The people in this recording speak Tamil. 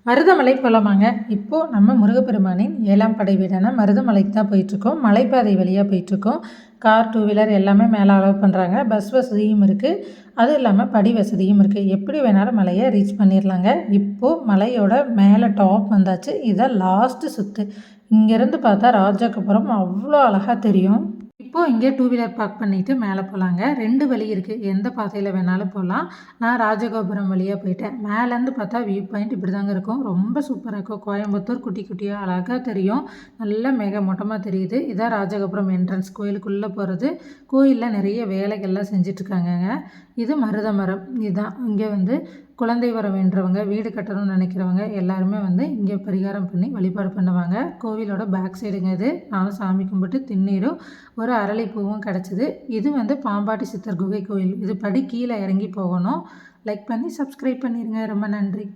மருதமலை போகலாமாங்க. இப்போது நம்ம முருகப்பெருமானின் 7ஆம் படை வீடான மருதமலைக்கு தான் போயிட்டுருக்கோம். மலைப்பாதை வழியாக போயிட்டுருக்கோம். கார், 2 வீலர் எல்லாமே மேலே அலோவ் பண்ணுறாங்க. பஸ் வசதியும் இருக்குது. அதுவும் இல்லாமல் படி வசதியும் இருக்குது. எப்படி வேணாலும் மலையை ரீச் பண்ணிடலாங்க. இப்போது மலையோட மேலே டாப் வந்தாச்சு. இதான் லாஸ்ட்டு சுற்று. இங்கேருந்து பார்த்தா ராஜாக்கப்புறம் அவ்வளோ அழகாக தெரியும். இப்போது இங்கே 2 வீலர் பார்க் பண்ணிவிட்டு மேலே போகலாங்க. 2 வழி இருக்குது. எந்த பாதையில் வேணாலும் போகலாம். நான் ராஜகோபுரம் வழியாக போயிட்டேன். மேலேருந்து பார்த்தா வியூ பாயிண்ட் இப்படி தாங்க இருக்கும். ரொம்ப சூப்பராக இருக்கும். கோயம்புத்தூர் குட்டி குட்டியாக அழகாக தெரியும். நல்ல மேகமூட்டமாக தெரியுது. இதான் ராஜகோபுரம் என்ட்ரன்ஸ். கோயிலுக்குள்ளே போகிறது. கோயிலில் நிறைய வேலைகள்லாம் செஞ்சிட்ருக்காங்கங்க. இது மருத மரம். இதுதான் இங்கே வந்து குழந்தை வர வேண்டுறவங்க, வீடு கட்டணும்னு நினைக்கிறவங்க எல்லாருமே வந்து இங்கே பரிகாரம் பண்ணி வழிபாடு பண்ணுவாங்க. கோவிலோட பேக் சைடுங்க இது. நானும் சாமி கும்பிட்டு திருநீரும் ஒரு அரளிப்பூவும் கிடச்சிது. இது வந்து பாம்பாட்டி சித்தர் குகை கோயில். இது படி கீழே இறங்கி போகணும். லைக் பண்ணி சப்ஸ்கிரைப் பண்ணிடுங்க. ரொம்ப நன்றி.